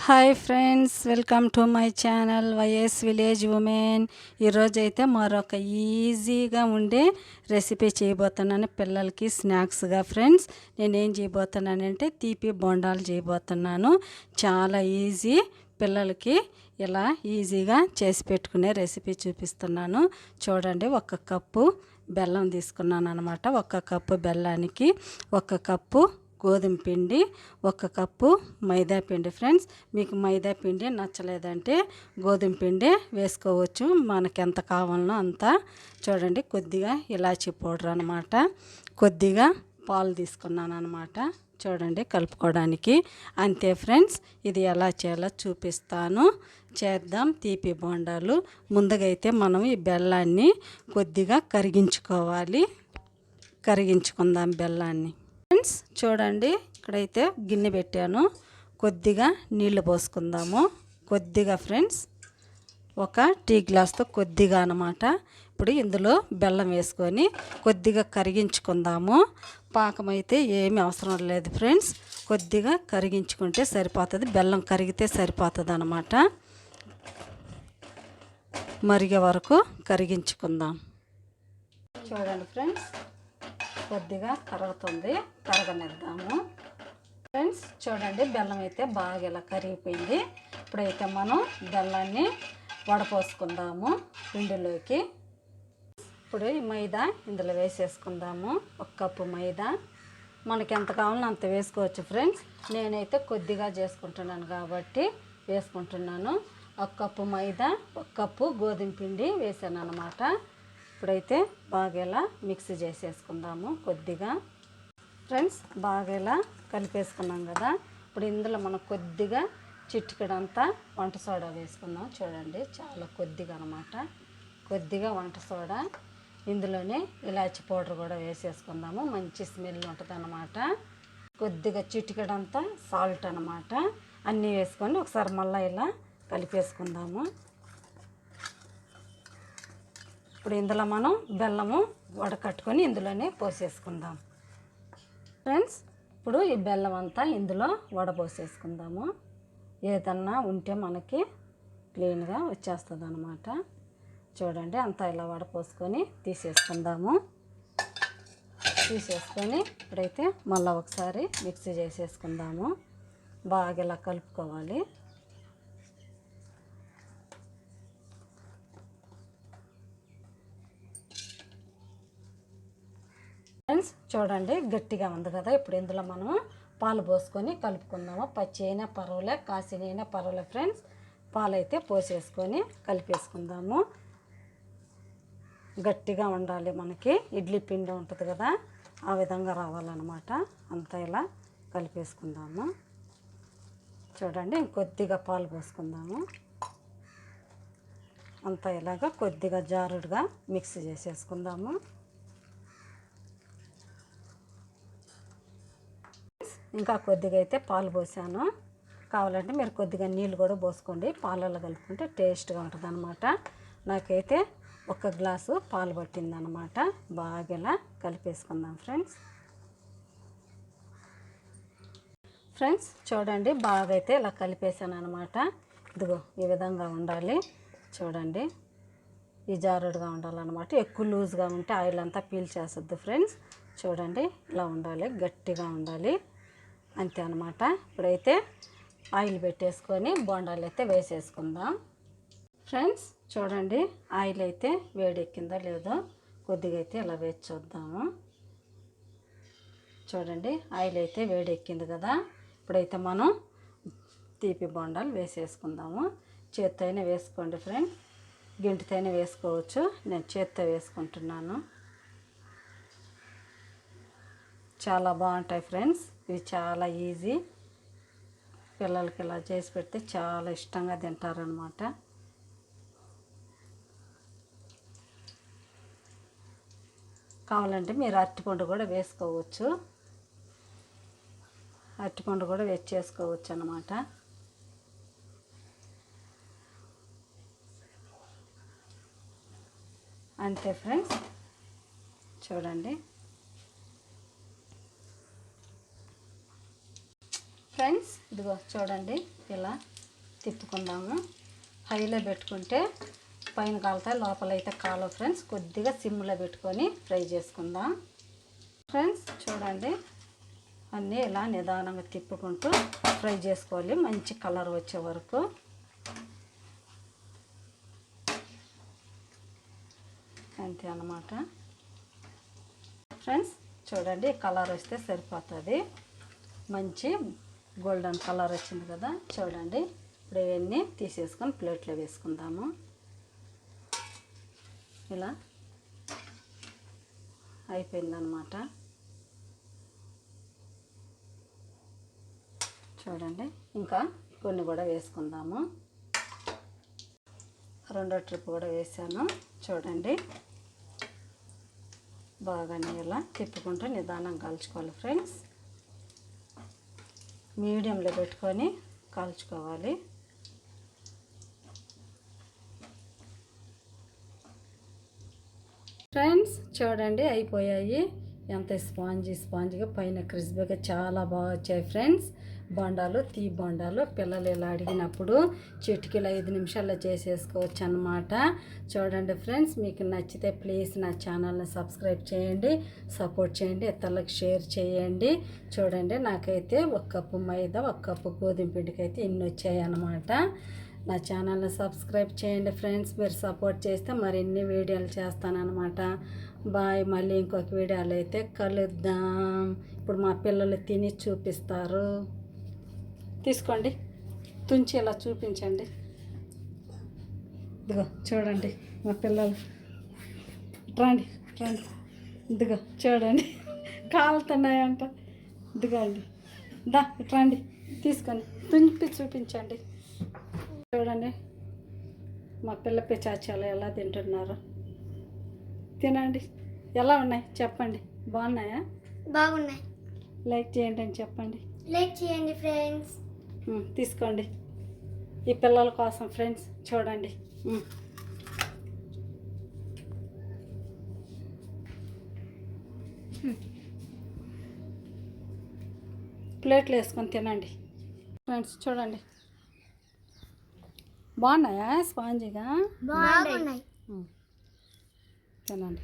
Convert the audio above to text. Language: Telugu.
Hi friends, welcome to my channel YS village women. ఈరోజైతే మరొక ఈజీగా ఉండే రెసిపీ చేయబోతున్నాను పిల్లలకి స్నాక్స్గా. ఫ్రెండ్స్, నేనేం చేయబోతున్నానంటే తీపి బొండాలు చేయబోతున్నాను. చాలా ఈజీ, పిల్లలకి ఇలా ఈజీగా చేసి పెట్టుకునే రెసిపీ చూపిస్తున్నాను. చూడండి, 1 కప్పు బెల్లం తీసుకున్నాను అనమాట. 1 కప్పు బెల్లానికి 1 కప్పు గోధుమ పిండి, 1 కప్పు మైదా పిండి. ఫ్రెండ్స్, మీకు మైదా పిండి నచ్చలేదంటే గోధుమ పిండి వేసుకోవచ్చు, మనకి ఎంత కావాలనో అంత. చూడండి, కొద్దిగా ఇలాచీ పౌడర్ అనమాట, కొద్దిగా పాలు తీసుకున్నాను అనమాట. చూడండి, కలుపుకోవడానికి అంతే. ఫ్రెండ్స్, ఇది ఎలా చేయాలో చూపిస్తాను. చేద్దాం తీపి బొండాలు. ముందుగా అయితే మనం ఈ బెల్లాన్ని కొద్దిగా కరిగించుకుందాం బెల్లాన్ని. ఫ్రెండ్స్, చూడండి, ఇక్కడైతే గిన్నె పెట్టాను, కొద్దిగా నీళ్లు పోసుకుందాము. కొద్దిగా ఫ్రెండ్స్, 1 టీ గ్లాస్తో కొద్దిగా అనమాట. ఇప్పుడు ఇందులో బెల్లం వేసుకొని కొద్దిగా కరిగించుకుందాము. పాకం అయితే ఏమీ అవసరం లేదు ఫ్రెండ్స్, కొద్దిగా కరిగించుకుంటే సరిపోతుంది. బెల్లం కరిగితే సరిపోతుంది అనమాట. మరిగే వరకు కరిగించుకుందాం. చూడండి ఫ్రెండ్స్, కొద్దిగా కరుగుతుంది, కరగనిద్దాము. ఫ్రెండ్స్, చూడండి, బెల్లం అయితే బాగా ఇలా కరిగిపోయింది. ఇప్పుడైతే మనం బెల్లాన్ని వడపోసుకుందాము పిండిలోకి. ఇప్పుడు ఈ మైదా ఇందులో వేసేసుకుందాము. 1 కప్పు మైదా, మనకి ఎంత కావాలో అంత వేసుకోవచ్చు. ఫ్రెండ్స్, నేనైతే కొద్దిగా చేసుకుంటున్నాను కాబట్టి వేసుకుంటున్నాను. 1 కప్పు మైదా, 1 కప్పు గోధుమ పిండి వేసాను అనమాట. ఇప్పుడైతే బాగా ఇలా మిక్స్ చేసేసుకుందాము కొద్దిగా. ఫ్రెండ్స్, బాగా ఇలా కలిపేసుకున్నాం కదా. ఇప్పుడు ఇందులో మనం కొద్దిగా చిటికెడంతా వంట సోడా వేసుకుందాం. చూడండి, చాలా కొద్దిగా అనమాట, కొద్దిగా వంట సోడా. ఇందులోనే ఇలాచి పౌడర్ కూడా వేసేసుకుందాము, మంచి స్మెల్ ఉంటుంది అనమాట. కొద్దిగా చిటికెడంతా సాల్ట్ అనమాట. అన్నీ వేసుకొని ఒకసారి మళ్ళీ ఇలా కలిపేసుకుందాము. ఇప్పుడు ఇందులో మనం బెల్లము వడకట్టుకొని ఇందులోనే పోసేసుకుందాం. ఫ్రెండ్స్, ఇప్పుడు ఈ బెల్లం అంతా ఇందులో వడపోసేసుకుందాము. ఏదన్నా ఉంటే మనకి క్లీన్గా వచ్చేస్తుంది అనమాట. చూడండి, అంతా ఇలా వడపోసుకొని తీసేసుకుందాము. తీసేసుకొని ఇప్పుడైతే మళ్ళీ ఒకసారి మిక్సీ చేసేసుకుందాము. బాగా ఇలా కలుపుకోవాలి. ఫ్రెండ్స్, చూడండి, గట్టిగా ఉంది కదా. ఇప్పుడు ఇందులో మనం పాలు పోసుకొని కలుపుకుందాము. పచ్చి అయినా పర్వాలే, కాసినైనా పర్వాలే. ఫ్రెండ్స్, పాలు అయితే పోసేసుకొని కలిపేసుకుందాము. గట్టిగా ఉండాలి, మనకి ఇడ్లీ పిండి ఉంటుంది కదా, ఆ విధంగా రావాలన్నమాట. అంతా ఇలా కలిపేసుకుందాము. చూడండి, ఇంకొద్దిగా పాలు పోసుకుందాము. అంతా ఇలాగా కొద్దిగా జారుడుగా మిక్స్ చేసేసుకుందాము. ఇంకా కొద్దిగా అయితే పాలు పోసాను, కావాలంటే మీరు కొద్దిగా నీళ్ళు కూడా పోసుకోండి. పాలల్లో కలుపుకుంటే టేస్ట్గా ఉంటుంది అనమాట. నాకైతే 1 గ్లాసు పాలు పట్టిందనమాట. బాగా ఇలా కలిపేసుకుందాం. ఫ్రెండ్స్, చూడండి, బాగా అయితే ఇలా కలిపేసాను అనమాట. ఇదిగో ఈ విధంగా ఉండాలి. చూడండి, ఈ జారుడుగా ఉండాలన్నమాట. ఎక్కువ లూజ్గా ఉంటే ఆయిల్ అంతా పీల్చేస్తుంది. ఫ్రెండ్స్, చూడండి, ఇలా ఉండాలి, గట్టిగా ఉండాలి, అంతే అనమాట. ఇప్పుడైతే ఆయిల్ పెట్టేసుకొని బోండాలు అయితే వేసేసుకుందాం. ఫ్రెండ్స్, చూడండి, ఆయిల్ అయితే వేడెక్కిందో లేదో కొద్దిగా అయితే ఇలా వేసి చూద్దాము. చూడండి, ఆయిల్ అయితే వేడెక్కింది కదా. ఇప్పుడైతే మనం తీపి బోండాలు వేసేసుకుందాము. చేత్తో అయినా వేసుకోండి ఫ్రెండ్స్, గింటితో అయినా వేసుకోవచ్చు. నేను చేత్తో వేసుకుంటున్నాను. చాలా బాగుంటాయి ఫ్రెండ్స్, ఇవి చాలా ఈజీ. పిల్లలకి ఇలా చేసి పెడితే చాలా ఇష్టంగా తింటారనమాట. కావాలంటే మీరు అరటిపండు కూడా వేసుకోవచ్చు, అరటిపండు కూడా వేసి చేసుకోవచ్చు అన్నమాట. అంతే ఫ్రెండ్స్, చూడండి. ఫ్రెండ్స్, ఇదిగో చూడండి, ఇలా తిప్పుకుందాము. హైలో పెట్టుకుంటే పైన కాలుతాయి, లోపల అయితే కాలవు ఫ్రెండ్స్. కొద్దిగా సిమ్లో పెట్టుకొని ఫ్రై చేసుకుందాం ఫ్రెండ్స్. చూడండి, అన్నీ ఇలా నిదానంగా తిప్పుకుంటూ ఫ్రై చేసుకోవాలి మంచి కలర్ వచ్చే వరకు. అంతే అన్నమాట ఫ్రెండ్స్. చూడండి, కలర్ వస్తే సరిపోతుంది. మంచి గోల్డెన్ కలర్ వచ్చింది కదా. చూడండి, ఇప్పుడు ఇవన్నీ తీసేసుకొని ప్లేట్లో వేసుకుందాము. ఇలా అయిపోయిందనమాట. చూడండి, ఇంకా కొన్ని కూడా వేసుకుందాము. రెండో ట్రిప్ కూడా వేసాను. చూడండి, బాగానే ఇలా తిప్పుకుంటూ నిదానం కాల్చుకోవాలి ఫ్రెండ్స్. మీడియంలో పెట్టుకొని కాల్చుకోవాలి. ఫ్రెండ్స్ చూడండి, అయిపోయాయి. ఎంత స్పాంజీగా పైన క్రిస్పీగా చాలా బాగా వచ్చాయి ఫ్రెండ్స్. బొండాలు బొండాలు పిల్లలు ఇలా అడిగినప్పుడు చిటికీలు 5 నిమిషాల్లో చేసేసుకోవచ్చు అన్నమాట. చూడండి ఫ్రెండ్స్, మీకు నచ్చితే ప్లీజ్ నా ఛానల్ని సబ్స్క్రైబ్ చేయండి, సపోర్ట్ చేయండి, ఇతరులకు షేర్ చేయండి. చూడండి, నాకైతే 1 కప్పు మైదా 1 కప్పు గోధుమ పిండికి అయితే ఇన్ని వచ్చాయి అన్నమాట. నా ఛానల్ని సబ్స్క్రైబ్ చేయండి ఫ్రెండ్స్. మీరు సపోర్ట్ చేస్తే మరిన్ని వీడియోలు చేస్తానన్నమాట. బాయ్. మళ్ళీ ఇంకొక వీడియోలు అయితే కలుద్దాం. ఇప్పుడు మా పిల్లలు తిని చూపిస్తారు. తీసుకోండి, తుంచి ఇలా చూపించండి. ఇదిగో చూడండి, మా పిల్లలు రండి. ఇదిగో చూడండి, కాలుతున్నాయంట. ఇదిగోండి, రండి తీసుకొని తుంచి చూపించండి. చూడండి, మా పిల్ల పిచాచాలు ఎలా తింటున్నారు. తినండి. ఎలా ఉన్నాయి చెప్పండి. బాగున్నాయా? బాగున్నాయి. లైక్ చేయండి అని చెప్పండి. లైక్ చేయండి ఫ్రెండ్స్. తీసుకోండి, ఈ పిల్లల కోసం ఫ్రెండ్స్. చూడండి, ప్లేట్లు వేసుకొని తినండి ఫ్రెండ్స్. చూడండి, బాగున్నాయా? స్పాంజీగా బాగున్నాయి. తినండి.